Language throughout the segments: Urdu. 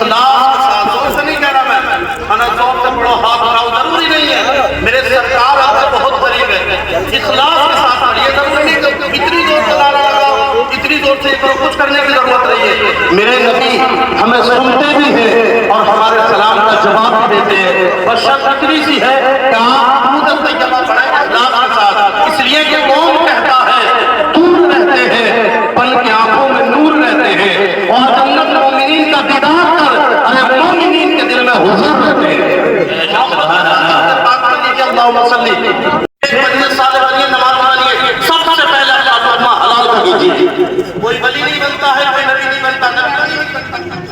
اخلاص کے ساتھ، زور سے نہیں کہہ رہا میں، کھانا زور سے پڑھو ہاتھ اٹھاؤ ضروری نہیں ہے، میرے سرکار آپ سے بہت قریب ہے، اخلاص کے ساتھ پڑھیے، ضروری نہیں کہ اتنی زور سے نعرہ لگاؤ، اتنی زور سے کچھ کرنے کی ضرورت نہیں ہے۔ میرے نبی ہمیں سنتے بھی ہیں اور ہمارے سلام کا جواب بھی دیتے ہیں، بس شرط اتنی سی ہے کہ آپ مدد سے جمع پڑھیں اخلاص کے ساتھ، اس لیے کہ کون کہتا ہے دور رہتے ہیں پل کی آنکھوں میں نور رہتے ہیں، اور جنت مومنین کا دیدار کر ارے مومنین کے دل میں حضور رہتے ہیں۔ اللہم صلی مجلس صالح والی نماز والی سب سے پہلے لقمہ حلال کا کیجیے۔ کوئی ولی نہیں بنتا ہے، کوئی نبی نہیں بنتا، نبی نہیں بنتا،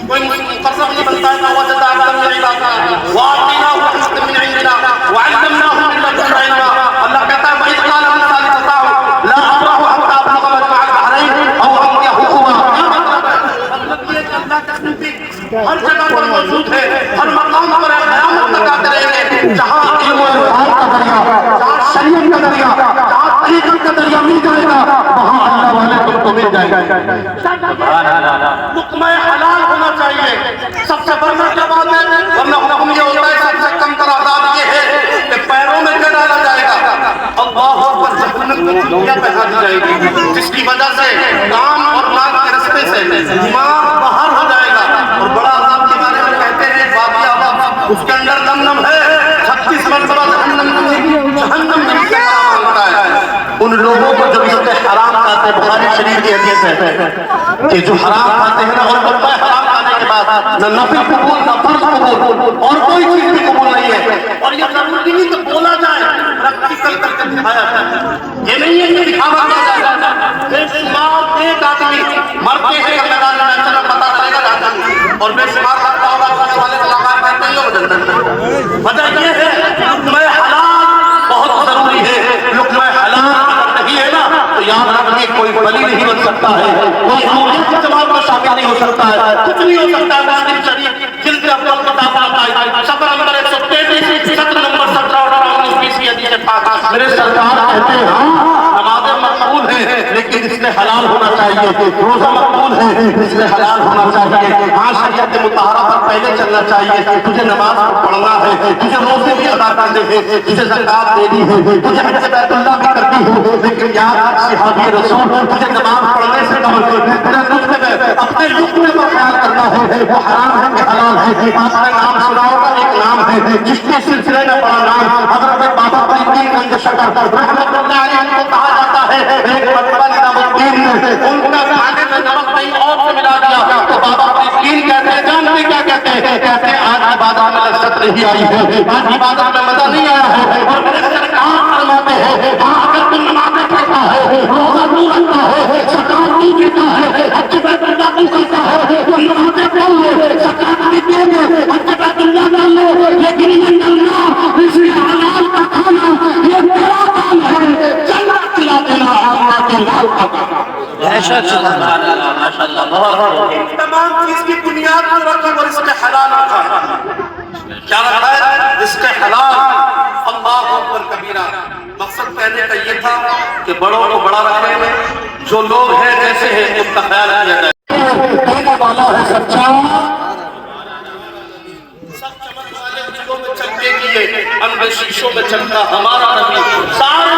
کوئی مقرب نہیں بنتا ہے، وجد عبدا من عبادنا وآتیناہ رحمۃ من عندنا وعلمناہ من لدنا علما۔ اللہ کہتا ہے وَإِذْ قَالَ مُوسَىٰ لِفَتَاهُ لَا أَبْرَحُ حَتَّىٰ أَبْلُغَ مَجْمَعَ الْبَحْرَيْنِ أَوْ أَمْضِيَ حُقُبًا۔ ہر جگہ پر موجود ہے، ہر مقام پر قیامت تک آتے رہیں گے، جہاں علم و عرفان کا دریا، جہاں شریعت کا دریا، جہاں طریقت کا دریا مل جائے گا، وہاں اللہ والے تم کو مل جائے گا۔ لقمہ حلال ہونا چاہیے، سب سے بڑھ کر کیا بات ہے، ورنہ حکم یہ ہوتا ہے سب سے کم تر عذاب یہ ہے کہ پیروں میں کیا ڈالا جائے گا، اللہ اکبر، جہنم کی چوٹیاں پہنا دی جائے گی، جس کی وجہ سے کان اور ناک کے رستے سے دماغ باہر ہو جائے گا، اور بڑا عذاب کے بارے میں کہتے ہیں باقی عذاب اس کے اندر دم ہے، 36 مرتبہ جہنم میں مانگتا ہے۔ ان لوگوں کو جو اس کے حرام کھاتے ہیں، بخاری شریف کی حدیث ہے کہ جو حرام کھاتے ہیں نا، اور لقمہ حرام کھانے کے بعد نہ نفل قبول نہ فرض قبول اور کوئی چیز بھی قبول نہیں ہے، اور یہ ضروری نہیں کہ بولا جائے، پریکٹیکل کر کے دکھایا جائے، یہ نہیں ہے کہ دکھاوا کیا جائے، بے شمار ایک آدمی مرتے ہیں کہ میدان میں چلا پتا چلے گا جاتا، اور بے شمار کرتا ہوگا کرنے والے ملاقات کرتے ہیں لوگ جنت۔ وجہ یہ ہے لقمہ حلال بہت ضروری ہے، لقمہ حلال اگر نہیں ہے نا تو یاد رکھیے کوئی ولی نہیں بن سکتا ہے، کوئی اولیا کی جماعت میں شامل نہیں ہو سکتا ہے، کچھ نہیں ہو سکتا ہے۔ مسلم شریف جلد اول کتاب آتا ہے، سفر نمبر 133، سطر نمبر 17، 18، 19، 20 کی حدیث پاک، میرے سرکار کہتے ہیں نمازیں مقبول ہیں لیکن اس میں حلال ہونا چاہیے، روزہ مقبول ہے اس میں حلال ہونا چاہیے، ہاں شریعت مطہرہ پر پہلے چلنا چاہیے، تجھے نماز پڑھنا ہے، تجھے روزے بھی ادا کرنے ہیں، تجھے زکوٰۃ دینی ہے، تجھے حج بیت اللہ بھی کرنی ہے، لیکن یاد صحابی رسول تجھے نماز پڑھنے سے قبل تیرے لقمے میں اپنے لقمے پر خیال کرنا ہے، وہ حرام ہے کہ حلال ہے۔ آپ نے نام سنا ہوگا، ایک نام ہے جس کے سلسلے میں بڑا نام حضرت بابا فرید گنج شکر رحمۃ اللہ علیہ کو کہا جاتا ہے۔ ایک مرتبہ نظام الدین نے ان کا کھانے میں نمک کہیں اور سے ملا دیا تو بابا فرید کہتے ہیں جانتے کیا کہتے ہیں، کہتے ہیں آج عبادت میں لذت نہیں آئی ہے، آج عبادت میں مزہ نہیں آیا ہے، اور میرے سرکار فرماتے ہیں ہاں اگر تم نمازیں پڑھتا ہے، روزہ نہیں رکھتا ہے، زکوٰۃ نہیں دیتا ہے، حج بیت اللہ نہیں کرتا ہے، تو نمازیں پڑھ لے، زکوٰۃ نہیں دے لے، حج بیت اللہ کر لے، لیکن یہ اللہ اس حلال کا کھانا یہ تیرا کام ہے، جنت دلا دینا اللہ کے لال کا کام۔ تمام چیز کی بنیاد پر رکھی اور رزق حلال رکھا ہے، کیا رکھا ہے؟ رزق حلال۔ اللہ اکبر کبیرہ، مقصد کہنے کا یہ تھا کہ بڑوں کو بڑا رکھیں، جو لوگ ہیں جیسے ہیں ان کا خیال کیا جائے۔ کہنے والا ہے سچا، سب چمک والے دلوں میں چمکے کیے، اندر شیشوں میں چمکا ہمارا نبی، سارے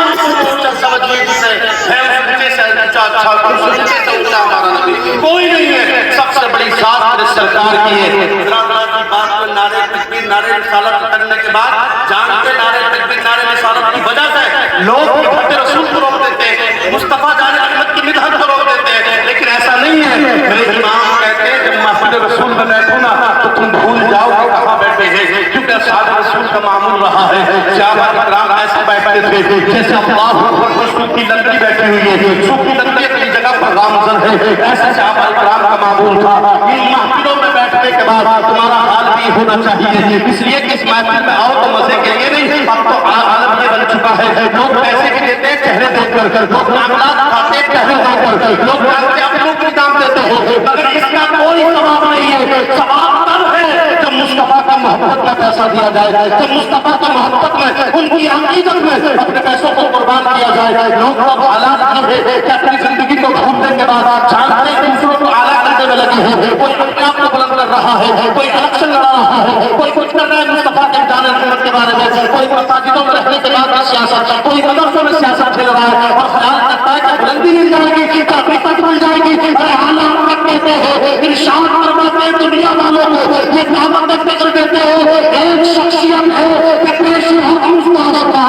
اونچا سمجھیے جسے ہے اونچے سے اونچا، اچھا اونچے سے اونچا ہمارا نبی کوئی نہیں ہے، سب سے بڑی ذات میرے سرکار کی ہے۔ ذرا کی بات کو نعرے تکبیر نعرے رسالت کرنے کے بعد جانتے نعرے تکبیر نعرے رسالت کی وجہ سے لوگ مدحت رسول کو روک دیتے ہیں، مصطفیٰ جان احمد کی مدحت کو روک دیتے ہیں، لیکن ایسا نہیں ہے۔ میرے امام کہتے ہیں جب محفل رسول میں بیٹھو نا تو تم بھول جاؤ کہ کہاں بیٹھے ہیں، کیونکہ اصحاب رسول کا معمول رہا ہے صحابہ کرام ایسے بیٹھتے تھے جیسے اللہ اکبر پر سوکھی لکڑی بیٹھی ہوئی ہے، سوکھی لکڑی اپنی جگہ پر گامزن ہے، ایسے صحابہ کرام کا معمول تھا۔ ان محفلوں میں بیٹھنے کے بعد تمہارا حال بھی ہونا چاہیے، اس لیے کہ اس محفل میں آؤ تو مزے کے لیے نہیں، اب تو عالم یہ بن چکا ہے، لوگ پیسے بھی دیتے ہیں چہرے دیکھ کر، لوگ معاملات کھاتے ہیں چہرے دیکھ کر، لوگ جانتے ہیں اپنوں کی دام دیتے ہیں، مگر اس کا کوئی ثواب نہیں ہے۔ ثواب تب ہے جب مصطفیٰ کا محبت کا پیسہ دیا جائے کہ مصطفیٰ کی محبت میں ان کی عقیدت میں اپنے پیسوں کو قربان کیا جائے. لوگ اب حالات یہ ہے کہ اپنی زندگی کو گھومنے کے بعد جانتے دوسروں کو اعلیٰ کرنے میں لگے ہیں. کوئی اپنے آپ کو بلند کر رہا ہے, کوئی الیکشن لڑا رہا ہے, کوئی کچھ کر رہا ہے مصطفیٰ کے جان رحمت کے بارے میں, کوئی مساجدوں میں رہنے کے بعد سیاست, کوئی مدرسوں میں سیاست کھیل رہا ہے اور خیال کرتا ہے کہ بلندی مل جائے گی, حقیقت مل جائے گی. حالات کہتے ہیں ارشاد فرماتے ہیں دنیا والوں کو یہ دعوت فکر دیتے ہیں ایک شخصیت ہے کہ پیش کا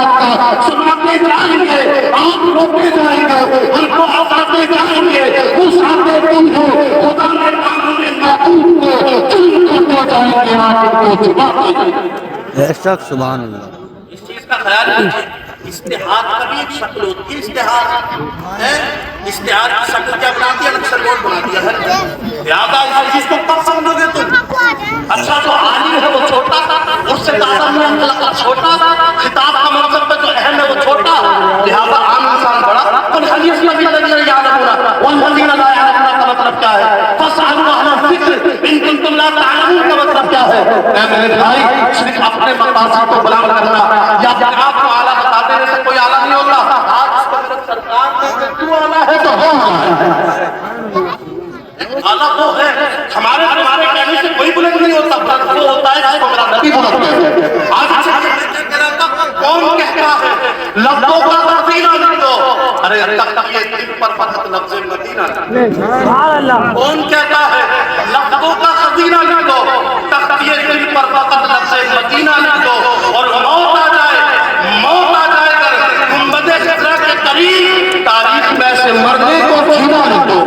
سناتے جائیں گے, آپ روکتے جائیں گے, ان کو آتے جائیں گے, اس آتے دن ہے خدا نے قانون معقول کو چن کرتے جائیں گے, آپ کو چھپا دیں گے. بے شک سبحان اللہ. اس چیز کا خیال رکھیں, اشتہار کا بھی ایک شکل ہوتی ہے. اشتہار ہے, اشتہار کی شکل کیا بناتی ہے, نقشہ بورڈ بنا دیا ہے. لہٰذا اس چیز کو کب سمجھو گے تم؟ اچھا جو عالم ہے وہ چھوٹا, اس سے تعلق میں چھوٹا, خطاب کا منصب پہ جو اہم ہے وہ چھوٹا, لہٰذا عام انسان بڑا. والحدیث الذین لا یعلمون والذین لا یعلمون کا مطلب کیا ہے؟ فاسألوا اہل الذکر ان کنتم لا تعلمون کا مطلب کیا ہے؟ اے میرے بھائی, صرف اپنے مقاصد کو بلند کرنا یا اپنے آپ کو اعلیٰ بتا دینے سے کوئی اعلیٰ نہیں ہوتا. آج سرکار نے تو اعلیٰ ہے تو ہو اعلیٰ وہ ہے, ہمارے کہنے سے کوئی بلند نہیں ہوتا, بلند وہ ہوتا ہے جس کو میرا نبی بلند ہے. آج کہہ رہا تھا کون کہتا ہے لفظوں کا خزینہ لکھ دو, ارے تقیہ دل پر فقط لفظ مدینہ کون کہتا ہے لفظوں کا خزینہ لکھ دو, تقیہ دل پر فقط لفظ مدینہ لکھ دو, اور موت آ جائے کر گنبد خضرا کے قریب تاریخ میں سے مرنے کو جینا لکھ دو,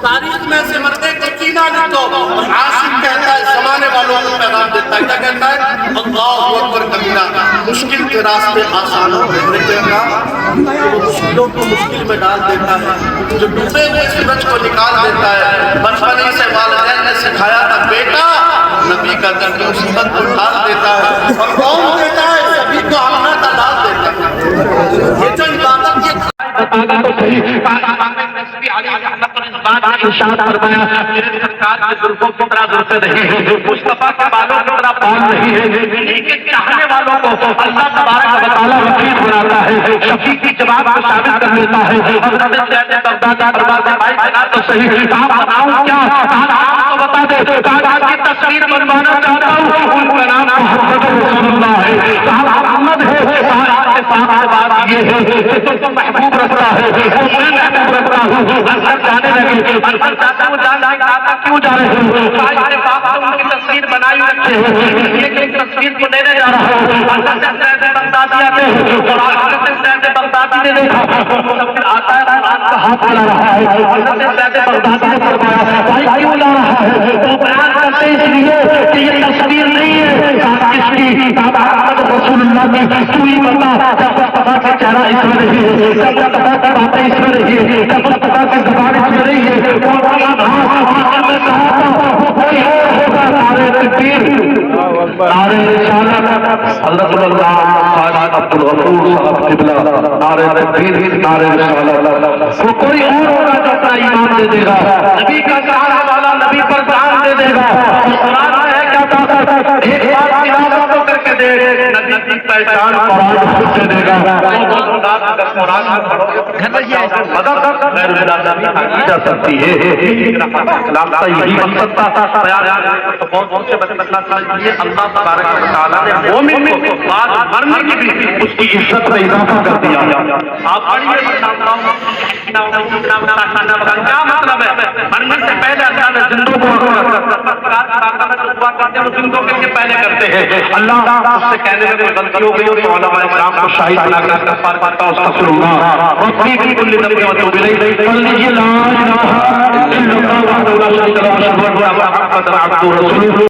تاریخ میں سے مرنے کو جینا لکھ دو. عاصم کہتا ہے زمانے والوں کو پیغام دیتا ہے, کیا کہتا ہے؟ اللہ اکبر کبیرہ, مشکل کے راستے آسان ہو رہنے کے بعد وہ مشکلوں کو مشکل میں ڈال دیتا ہے, جو ڈوبے ہوئے سورج کو نکال دیتا ہے. بچپنے سے والدین نے سکھایا تھا بیٹا نبی کا درد مصیبت کو ڈال دیتا ہے, اور کون دیتا ہے سبھی کو آمنا کا ڈال دیتا ہے. یہ جو عبادت یہ بتانا تو صحیح ارشاد فرمایا میرے سرکار کے زلفوں کی طرح زلفیں نہیں ہیں, مصطفیٰ کے بالوں کی طرح بال نہیں ہے, انہیں کے چاہنے والوں کو اللہ تبارک و تعالیٰ وکیل بناتا ہے, شفیع کی جماعت کو شامل کر لیتا ہے. حضرت سید بغدادی فرماتے ہیں بھائی بنا تو صحیح, آپ بتاؤں کیا, آپ کو بتا دے کائنات کی تصویر بنوانا چاہتا ہوں, ان کا نام محمد رسول اللہ ہے. صاحب محمد ہے, آپ کے ساتھ بات یہ ہے کہ تم محبوب رکھتا ہے, وہ میں محبوب رکھتا ہوں. اندر جانے لگے, اندر جاتا ہوں, کیوں جا رہے ہوں؟ ان کی تصویر بنائی رکھے ہیں, لیکن تصویر کو لینے جا رہا ہوں. حضرت سید بغدادی آتے ہیں اور حضرت سید بغدادی نے دیکھا مسافر آتا ہے, قرآن کا ہاتھ لا رہا ہے. حضرت سید بغدادی نے فرمایا بھائی کیوں لا رہا ہے؟ وہ بیان کرتے اس لیے کہ یہ تصویر نہیں ہے کس کی, محمد رسول اللہ کی. تو ہی بتا جب مصطفیٰ کا چہرہ اس میں نہیں ہے, جب مصطفیٰ کی باتیں اس میں نہیں ہے, جب مصطفیٰ کی زبان اس میں نہیں ہے, کوئی اور ہوگا. نعرہ تکبیر, نعرہ رسالت, حضرت اللہ خواجہ عبدالغفور صاحب قبلہ, نعرہ تکبیر, نعرہ رسالت. وہ کوئی اور ہوگا جو اپنا ایمان دے دے گا, نبی کا چاہنے والا نبی پر جان دے دے گا. قرآن میں ہے کیا طاقت, ایک بات تلاوت تو کر کے دے, نبی کی پہچان قرآن خود دے دے گا. قرآن مدد نہیں جا سکتی ہے. کلام کا یہی مقصد تھا, اللہ تبارک و تعالیٰ نے مومن کو بعد مرنے کی بھی اس کی عزت میں اضافہ کر دیا. آپ پڑھیے کیا مطلب ہے, مرنے سے پہلے اللہ نے زندوں کو زندوں کے لیے پہلے کرتے ہیں. اللہ اس سے کہنے میں کوئی غلطی ہو گئی تو علماء کرام کو شاہد بنا کر استغفار کرتا ہوں, استغفر اللہ ربی فی کل ذنب واتوب الیہ. فلیجی لا الہ الا اللہ وحدہ لا شریک لہ واشہد ان محمدًا عبدہ ورسولہ.